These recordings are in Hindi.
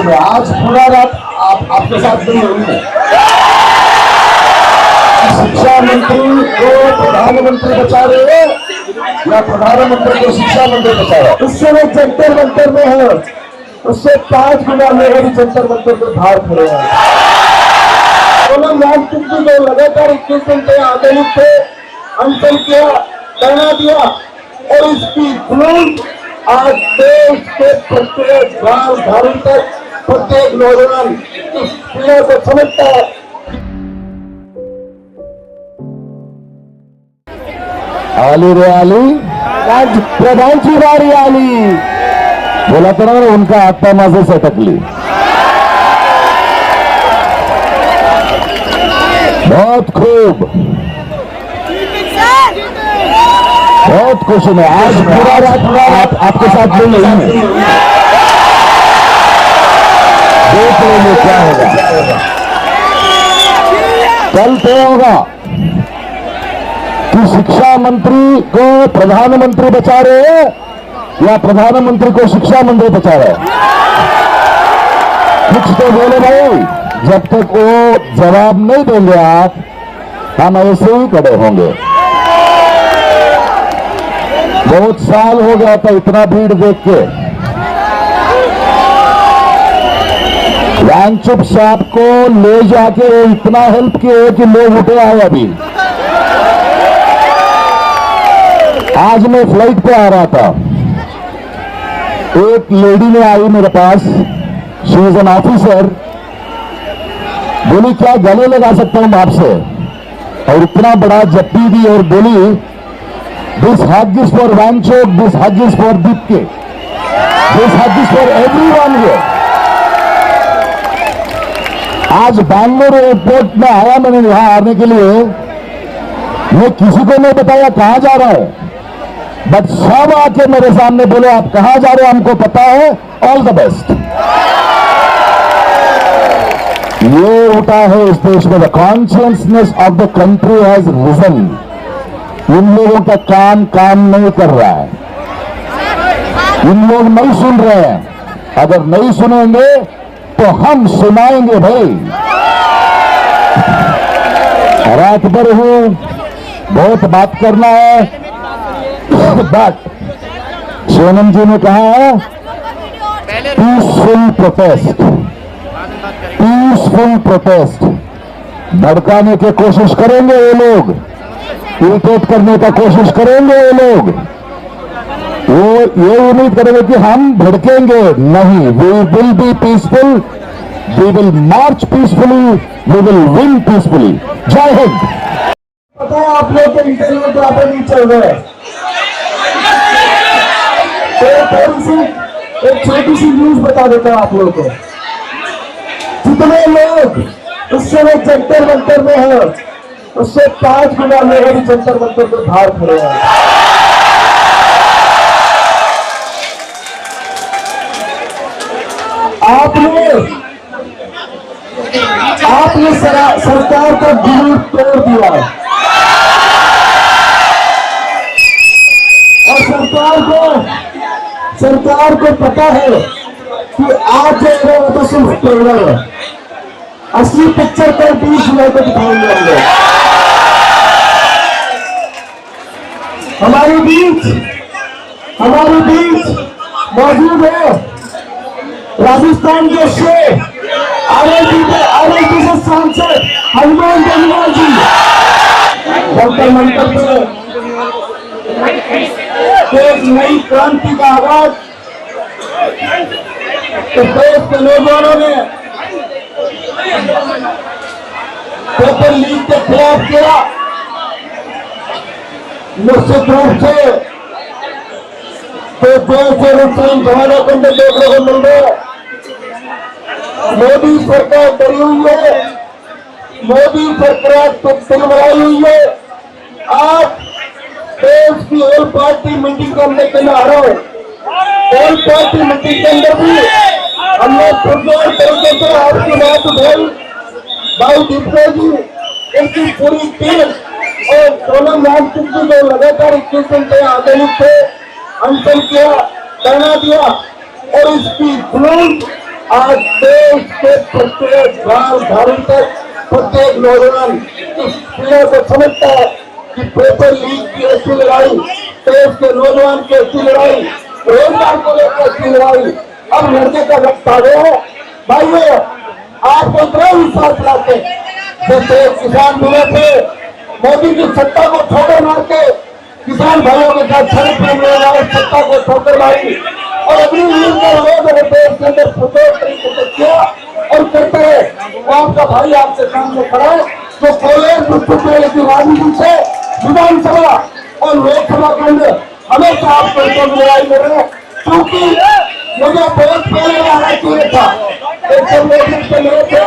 देखिए आज पूरा रात आपके साथ नहीं हुई है। शिक्षा मंत्री को प्रधानमंत्री बचा रहे हैं या प्रधानमंत्री को शिक्षा मंत्री बचा रहे हैं? उससे वो जंतर मंतर में है, उससे 5 गुना लोग जंतर मंतर में बाहर खड़े हैं। सोनम वांगचुक जी को लगातार 21 घंटे आंदोलन थे, अनशन किया, धरना दिया और इसकी खून आज देश के प्रत्येक गांव घर तक प्रत्येक नौजवान इस पीड़ा को समझता है। आली रे आली, आज प्रधान की बारी आली, बोला तो ना उनका आत्मा माझे सटकली। बहुत खूब, बहुत खुश हूं मैं। आज पूरा रात आपके साथ नहीं है। देख लेंगे क्या होगा, कल तय होगा कि शिक्षा मंत्री को प्रधानमंत्री बचा रहे हैं या प्रधानमंत्री को शिक्षा मंत्री बचा रहे हैं। कुछ तो बोले भाई, जब तक वो जवाब नहीं देंगे आप, हम ऐसे ही खड़े होंगे। बहुत साल हो गया था इतना भीड़ देख के। वांगचुक साहब को ले जाके इतना हेल्प किए कि लोग उठे आए। अभी आज मैं फ्लाइट पे आ रहा था, एक लेडी ने आई मेरे पास, शी इज एन ऑफिसर, बोली क्या गले लगा सकता हूं आपसे, और इतना बड़ा जप्पी दी और बोली this hug is for Wangchuk, this hug is for Deepika, this hug is for everyone here. आज बैंगलोर एयरपोर्ट में आया मैंने यहां आने के लिए, मैं किसी को नहीं बताया कहां जा रहा हूं, बट सब आके मेरे सामने बोले आप कहां जा रहे हो, हमको पता है, ऑल द बेस्ट। ये उठा है इस देश में, the consciousness of the country has risen. इन लोगों का काम नहीं कर रहा है, इन लोग नहीं सुन रहे हैं। अगर नहीं सुनेंगे तो हम सुनाएंगे भाई। रात भर हूं, बहुत बात करना है, बट सोनम जी ने कहा है पीसफुल प्रोटेस्ट, पीसफुल प्रोटेस्ट। भड़काने की कोशिश करेंगे ये लोग, इरिटेट करने का कोशिश करेंगे ये लोग, वो ये उम्मीद करेंगे कि हम भड़केंगे नहीं। We will be peaceful, we will march peacefully, we will win peacefully. जय हिंद। पता है आप लोग के इंटरव्यू यहाँ पे नहीं चल रहे हैं, तो थोड़ी सी एक छोटी सी न्यूज बता देता हूं आप लोगों को। जितने लोग उस समय जंतर मंतर में है, उससे 5 गुना लोग जंतर मंतर में बाहर खड़े हैं। आपने सरकार का दिल तोड़ दिया है और सरकार को पता है कि आज जो तो सिर्फ ट्रेलर है, असली पिक्चर कल 20 जुलाई को दिखाएंगे हम लोग। हमारे बीच मौजूद है राजस्थान के शेर आरएलपी से सांसद हनुमान बेनीवाल जी। डॉक्टर मंत्र एक नई क्रांति का आगाज तो देश के नौजवानों ने पेपर लीक के खिलाफ किया। निश्चित रूप से तो जेल से रुकन जमानों को देखने को मिल रहा है। मोदी सरकार डरी हुई है, मोदी सरकार तिलमलाई हुई है। आज देश की ऑल पार्टी मीटिंग करने के लिए आ रहा हूं। ऑल पार्टी मीटिंग के अंदर भी हमने पुरजोर तरीके से आपकी बात उठाई। भाई दीपका जी, इनकी पूरी टीम और सोनम वांगचुक जी जो लगातार 21 घंटे आंदोलन थे, अनशन किया, धरना दिया और इसकी खून आज देश के प्रत्येक गांव घर तक प्रत्येक नौजवान इस पीड़ा को समझता है कि पेपर लीक की ऐसी लड़ाई, देश के नौजवान की ऐसी लड़ाई, रोजगार को लेकर ऐसी लड़ाई अब लड़के का वक्त आ गया है। भाइयों, आपको इतना विश्वास लाते जैसे किसान मिले थे, मोदी की सत्ता को ठोकर मार के किसान भाइयों के साथ सड़क पर मिले सत्ता को ठोकर मारी और अपनी नींद का विरोध देश के अंदर प्रचोर तरीके से किया और करते रहे। वो आपका भाई आपके सामने खड़ा है जो कॉलेज विश्वविद्यालय की राजनीति से विधानसभा और लोकसभा के अंदर हमेशा आपको लड़ाई कर रहे हैं, क्योंकि मुझे बहुत पहले आना चाहिए था। एक संगठन से मिले थे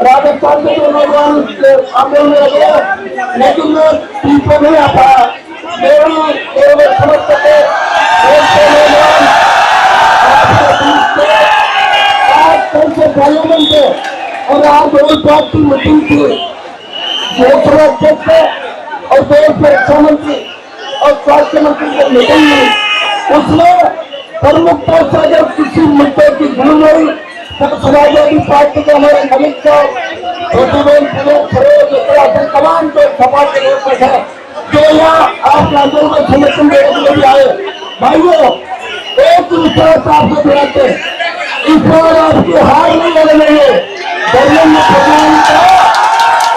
राजस्थान के जो नौजवान आंदोलन में लगे, लेकिन मैं पीछे नहीं आ पाया। मेरी केवल समझ सके पार्लियामेंट है और आज रोज बात की मीटिंग थी, लोकसभा अध्यक्ष और देश के रक्षा मंत्री और स्वास्थ्य मंत्री की मीटिंग हुई। उसमें प्रमुखता से अगर किसी मुद्दे की भूल हुई तो समाजवादी पार्टी के हमारे मलिक साहब तमाम जो सभा के लोग है जो यहाँ आप राज्यों में समर्थन देने के लिए भी आए। भाइयों, एक दूसरे से आपको बुलाते इस बार आपकी हार नहीं लड़ने में धर्मेंद्र प्रधान का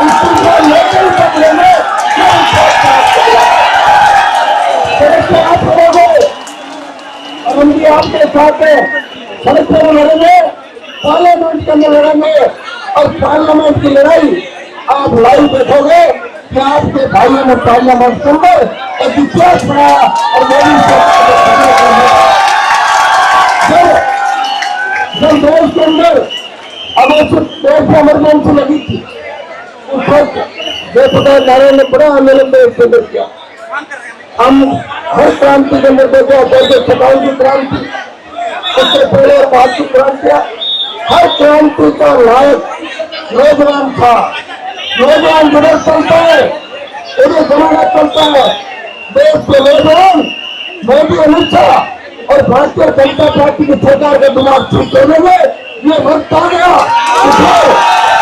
इस्तीफा लेकर बदले में आप करोगे और हम भी आपके साथ है। सड़क पर लड़ेंगे, पार्लियामेंट के अंदर लड़ेंगे और पार्लियामेंट की लड़ाई आप लाइव देखोगे कि आपके भाइयों ने पार्लियामेंट के अंदर एक इतिहास बनाया और मोदी जब देश के अंदर अब देश में इमरजेंसी लगी थी उस वक्त जयप्रकाश नारायण ने बड़ा आंदोलन देश के अंदर किया। हम हर क्रांति के अंदर देखो, जैसे 57 की क्रांति, उससे पहले और बाद की क्रांतियां, हर क्रांति का नायक नौजवान था। नौजवान जुड़े चलता है, उन्हें जमाना चलता है। देश के नौजवान मोदी, अमित शाह और भारतीय जनता पार्टी की सरकार का दिमाग ठीक करने में ये वक्त आ गया।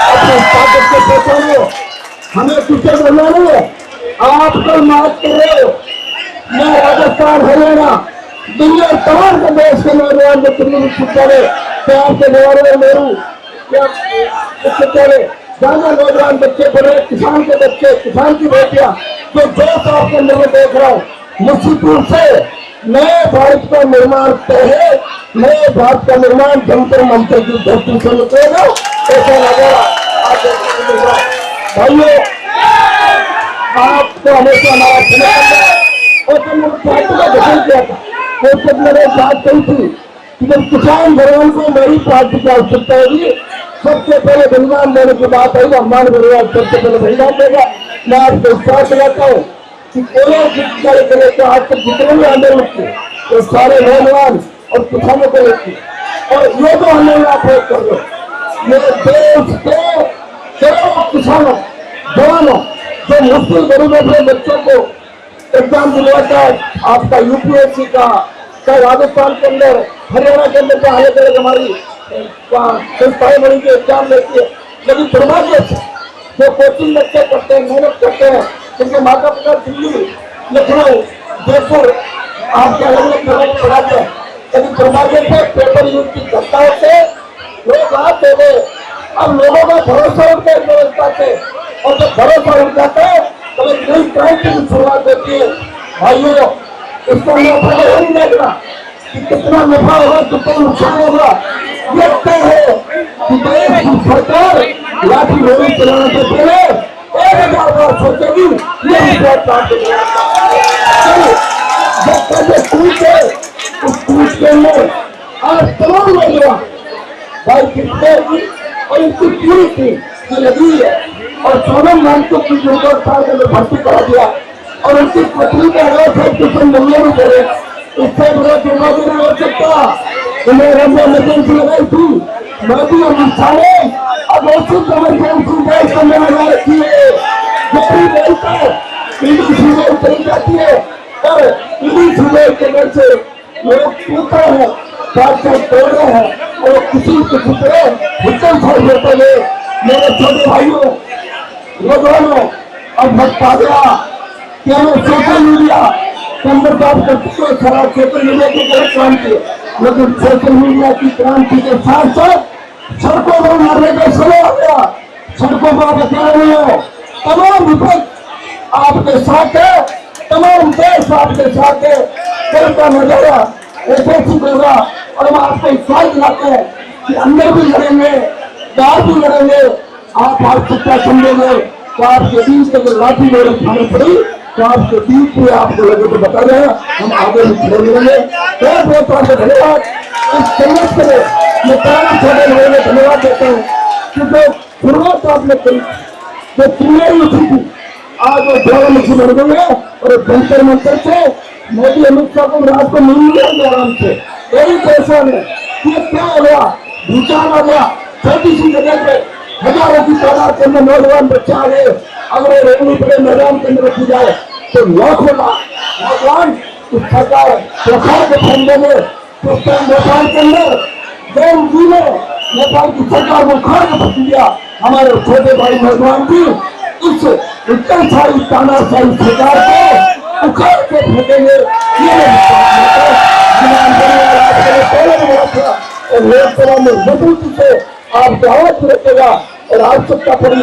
अपनी ताकत से पहचानो, हमें पीछे करना नहीं। आप कल माफ कर रहे हो, मैं राजस्थान, हरियाणा, दुनिया तमाम के देश के नौजवान जो दिल्ली विश्वविद्यालय आपके जवाहरलाल नेहरू विश्वविद्यालय ज्यादा नौजवान बच्चे पढ़े, किसान के बच्चे, किसान की बेटियां जो जोश आपके अंदर में देख रहा हूँ, निश्चित रूप से नए भारत का निर्माण तय है। नए भारत का निर्माण जंतर मंतर की धरती से निकलेगा, ऐसा नजारा आप देखने को मिल रहा है। भाइयों, आपको हमेशा हमारा समर्थन और जब पार्टी का गठन किया था वो जब मैंने बात कही थी कि जब किसान भगवान को मेरी पार्टी की आवश्यकता होगी, सबसे पहले बलिदान देने की बात आई, हमारे परिवार सबसे पहले बलिदान देगा। मैं आपको विश्वास दिलाता हूँ कि कॉलेज विश्वविद्यालय को लेकर आज तक जितने भी आंदोलन थे वो सारे नौजवान और किसानों को लेकर, और ये जो आंदोलन आप कर रहे हो ये देश के करोड़ों किसानों, जवानों जो मुश्किल गरीब अपने बच्चों को एग्जाम दिलवाता है, आपका यूपीएससी का, चाहे राजस्थान के अंदर, हरियाणा के अंदर का अलग अलग हमारी संस्थाएं बड़ी के एग्जाम लेती है। लेकिन दुर्भाग्य से जो कोचिंग बच्चे करते हैं, मेहनत करते हैं, क्योंकि माता पिता दिल्ली, लखनऊ, जयपुर आपके अलग अलग जगह पर पढ़ाते हैं, लेकिन दुर्भाग्य से पेपर लीक की घटनाओं से लोग हाथ दे गए। अब लोगों का भरोसा उठता है व्यवस्था से, और जब भरोसा उठ जाता है तो एक नई क्रांति की शुरुआत होती है। भाइयों, इसको नफा नहीं देखना कि कितना नफा होगा, कितना नुकसान होगा। ये तय है कि देश की सरकार लाठी गोली चलाने से पहले 1000 बार सोचेगी ये विश्वास प्राप्त उस टूट के अंदर आज तमाम नौजवान भाई कितने और इनकी पूरी टीम लगी है और सोनम नामचुक की जो साल में भर्ती करा दिया और उनकी पत्नी का किसान मिलने भी करे। इससे बड़ा चुनाव भी नहीं हो सकता। उन्हें रंग इमरजेंसी लगाई थी, मोदी अमित शाह ने अब ऐसी इमरजेंसी देश करने लगा रखी है जो भी बोलता है ईडी सीबीआई चली जाती है और ईडी सीबीआई के अंदर से लोग टूटा है, तोड़ रहे हैं और किसी उच्चल फल होते हुए मेरे छोटे भाइयों नौजवानों अब वक्त आ गया कि हमें सोशल मीडिया के अंदर बात करते हुए खराब सोशल मीडिया की गलत क्रांति, लेकिन सोशल मीडिया की क्रांति के साथ साथ सड़कों पर मारने का समय आ गया। सड़कों पर आप अकेले नहीं हो, तमाम विपक्ष आपके साथ है, तमाम देश आपके साथ है। कल का नजारा ऐसे होगा और हम आपको विश्वास दिलाते हैं कि अंदर भी लड़ेंगे, बाहर भी लड़ेंगे। आप आवश्यकता समझेंगे तो आपके बीच अगर लाठी मेरे उठानी पड़ी तो आपके बीच में आपको लगे तो बता दें, हम आगे भी खड़े मिलेंगे। बहुत बहुत आपको धन्यवाद इस संघर्ष के लिए। मैं तमाम छोटे भाइयों में धन्यवाद देता हूँ कि जो शुरुआत आपने करी, जो चिन्हई उठी थी, आज वो ज्वालामुखी बन गई है और जंतर मंतर से मोदी अमित शाह को रात को नींद नहीं आती आराम से। यही परेशान है कि ये क्या हो गया, भूचाल आ गया, छोटी सी जगह पे हजारों की तादाद के अंदर नौजवान बच्चे आ गए। अगर ये रेलवे बड़े मैदान के अंदर रखी जाए तो लाखों नौजवान इस सरकार सरकार के फंडे में नेपाल के अंदर जैन जी ने नेपाल की सरकार को उखाड़ के फेंक दिया। हमारे छोटे भाई नौजवान भी इस उत्तरशाही तानाशाही सरकार को उखाड़ के फेंकेंगे। लोकसभा में मजबूती से आपको आवाज रखेगा और आवश्यकता पड़ी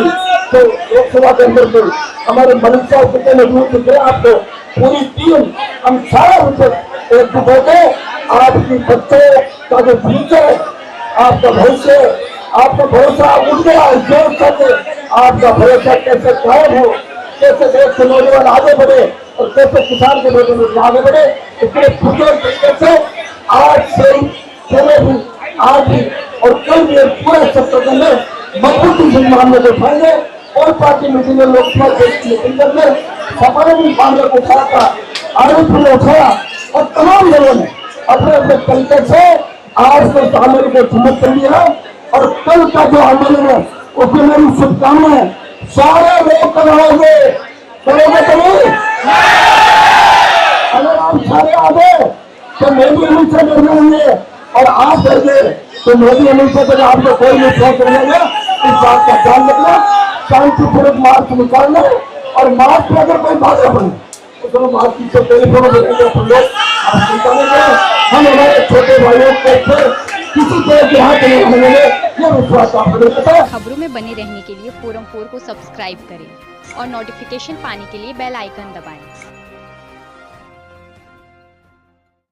तो लोकसभा के अंदर भी हमारे मलिक साहब कितने मजबूत दिख रहे हैं आपको। पूरी टीम हम सारा एकजुट होकर आपकी बच्चों का जो फ्यूचर है, आपका भविष्य, आपका भरोसा उठ गया जोर करके, आपका भरोसा कैसे कायम हो, कैसे देश के नौजवान आगे बढ़े और कैसे किसान के नौजवान आगे बढ़े, इसलिए पुरजोर तरीके से आज से पहले भी आज भी और कल भी पूरे सत्र के अंदर मजबूती से मामले को उठाएंगे। और पार्टी मीटिंग में लोकसभा मीटिंग में सफाई भी मामले को उठाया था, आरोप भी उठाया और तमाम लोगों ने अपने अपने तरीके से आज के आंदोलन को समझ कर लिया और कल का जो आंदोलन है उसमें मेरी शुभकामनाएं सारे लोग करवाएंगे। करोगे तो नहीं? अगर आप सारे आ गए तो मोदी अमित शाह कर लेंगे और आप कर गए तो मोदी अमित शाह को आपको कोई नहीं छोड़ कर लेंगे। इस बात का ध्यान रखना, शांतिपूर्वक मार्च निकालना और मार्च में अगर कोई बाधा बने तो चलो मार्च की टेलीफोन देंगे अपन लोग आप निकालेंगे। हम हमारे छोटे भाइयों को किसी तरह के हाथ नहीं मिलेंगे, ये विश्वास आपको देता है। खबरों में बने रहने के लिए फोरम 4 को सब्सक्राइब करें और नोटिफिकेशन पाने के लिए बेल आइकन दबाएं।